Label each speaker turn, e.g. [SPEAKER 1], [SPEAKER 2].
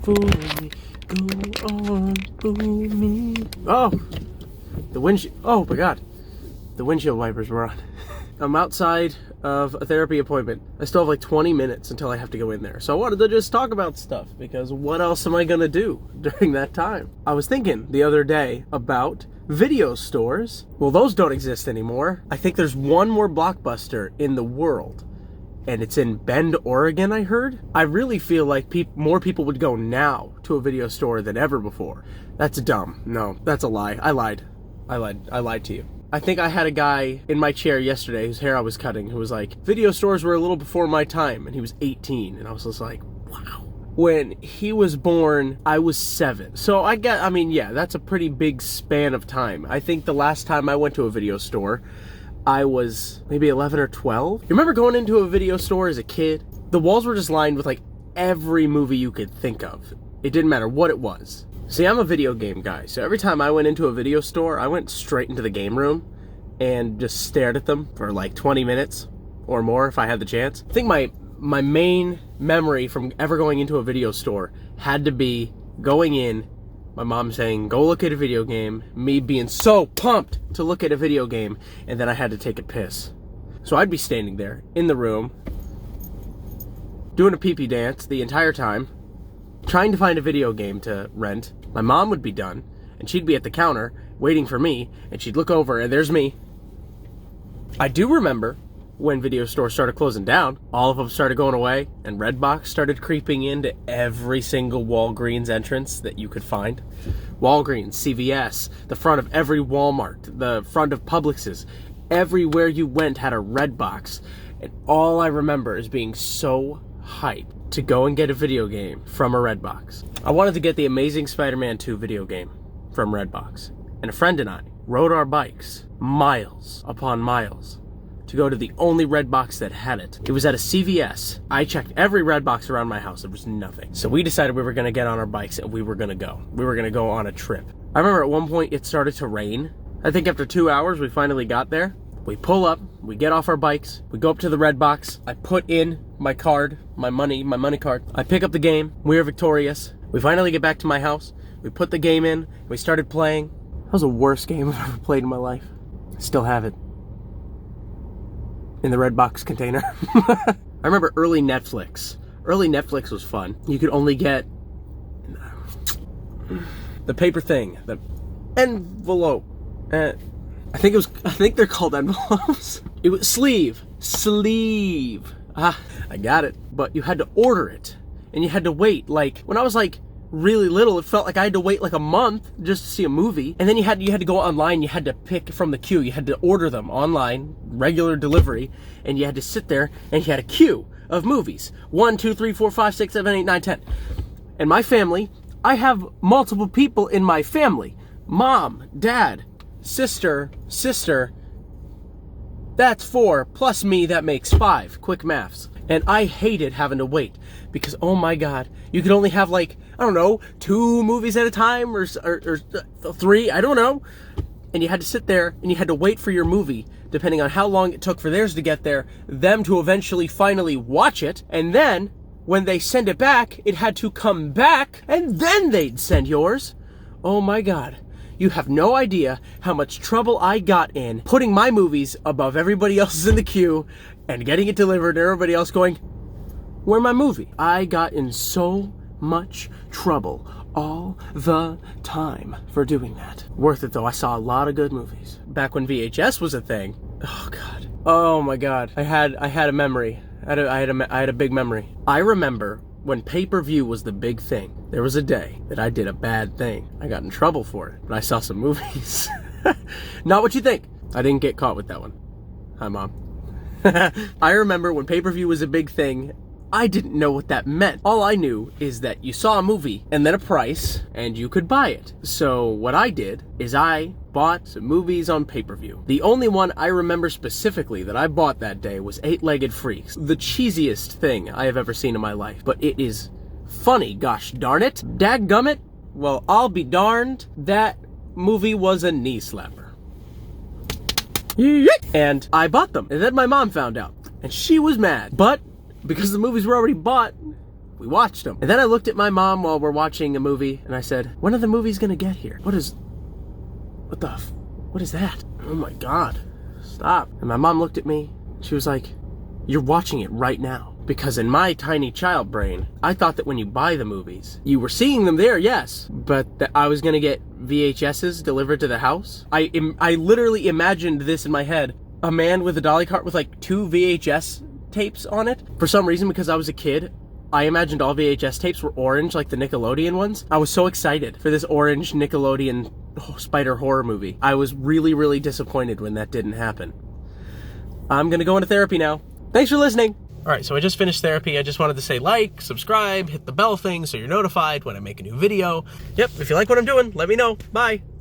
[SPEAKER 1] fool me, go on, fool me. Oh, the windshield. Oh my God, the windshield wipers were on. I'm outside of a therapy appointment. I still have like 20 minutes until I have to go in there. So I wanted to just talk about stuff, because what else am I gonna do during that time? I was thinking the other day about video stores. Well, those don't exist anymore. I think there's one more Blockbuster in the world, and it's in Bend, Oregon, I heard. I really feel like more people would go now to a video store than ever before. That's dumb. No, that's a lie. I lied to you. I think I had a guy in my chair yesterday whose hair I was cutting who was like, video stores were a little before my time, and he was 18, and I was just like, wow. When he was born, I was 7. So yeah, that's a pretty big span of time. I think the last time I went to a video store, I was maybe 11 or 12. You remember going into a video store as a kid? The walls were just lined with like every movie you could think of. It didn't matter what it was. See, I'm a video game guy, so every time I went into a video store, I went straight into the game room and just stared at them for like 20 minutes or more if I had the chance. I think my main memory from ever going into a video store had to be going in, my mom saying, go look at a video game, me being so pumped to look at a video game, and then I had to take a piss. So I'd be standing there in the room, doing a pee-pee dance the entire time, trying to find a video game to rent. My mom would be done, and she'd be at the counter waiting for me, and she'd look over, and there's me. I do remember when video stores started closing down, all of them started going away, and Redbox started creeping into every single Walgreens entrance that you could find. Walgreens, CVS, the front of every Walmart, the front of Publix's, everywhere you went had a Redbox, and all I remember is being so hyped to go and get a video game from a Redbox. I wanted to get the Amazing Spider-Man 2 video game from Redbox, and a friend and I rode our bikes miles upon miles to go to the only Redbox that had it. It was at a CVS. I checked every Redbox around my house. There was nothing. So we decided we were gonna get on our bikes and we were gonna go. We were gonna go on a trip. I remember at one point it started to rain. I think after 2 hours we finally got there. We pull up, we get off our bikes, we go up to the Redbox. I put in my card, my money card. I pick up the game. We are victorious. We finally get back to my house. We put the game in. We started playing. That was the worst game I've ever played in my life. I still have it in the Redbox container. I remember early Netflix. Early Netflix was fun. You could only get the paper thing, the envelope. I think they're called envelopes. It was sleeve. I got it. But you had to order it, and you had to wait. Like when I was like really little, it felt like I had to wait like a month just to see a movie. And then you had to go online. You had to pick from the queue. You had to order them online, regular delivery, and you had to sit there and you had a queue of movies. 1, 2, 3, 4, 5, 6, 7, 8, 9, 10. And my family, I have multiple people in my family. Mom, dad, sister, that's 4, plus me, that makes 5. Quick maths. And I hated having to wait, because oh my God, you could only have like, I don't know, 2 movies at a time, or 3, I don't know. And you had to sit there and you had to wait for your movie, depending on how long it took for theirs to get there, them to eventually finally watch it, and then when they send it back, it had to come back, and then they'd send yours. Oh my God. You have no idea how much trouble I got in putting my movies above everybody else's in the queue and getting it delivered and everybody else going, where's my movie? I got in so much trouble all the time for doing that. Worth it though. I saw a lot of good movies. Back when VHS was a thing. Oh God. Oh my God. I had a memory. I had a big memory. I remember when pay-per-view was the big thing, there was a day that I did a bad thing. I got in trouble for it, but I saw some movies. Not what you think. I didn't get caught with that one. Hi, Mom. I remember when pay-per-view was a big thing, I didn't know what that meant. All I knew is that you saw a movie and then a price and you could buy it. So what I did is I bought some movies on pay-per-view. The only one I remember specifically that I bought that day was 8-Legged Freaks. The cheesiest thing I have ever seen in my life, but it is funny, gosh darn it. Dadgummit, well, I'll be darned, that movie was a knee slapper. And I bought them, and then my mom found out, and she was mad. But because the movies were already bought, We watched them. And then I looked at my mom while we're watching a movie, and I said, when are the movies gonna get here? What is that? Oh my God, stop. And my mom looked at me, she was like, you're watching it right now. Because in my tiny child brain, I thought that when you buy the movies, you were seeing them there, yes, but that I was gonna get VHSs delivered to the house. I literally imagined this in my head. A man with a dolly cart with like 2 VHS tapes on it. For some reason, because I was a kid, I imagined all VHS tapes were orange, like the Nickelodeon ones. I was so excited for this orange Nickelodeon spider horror movie. I was really, really disappointed when that didn't happen. I'm gonna go into therapy now. Thanks for listening. All right, so I just finished therapy. I just wanted to say like, subscribe, hit the bell thing so you're notified when I make a new video. Yep, if you like what I'm doing, let me know. Bye.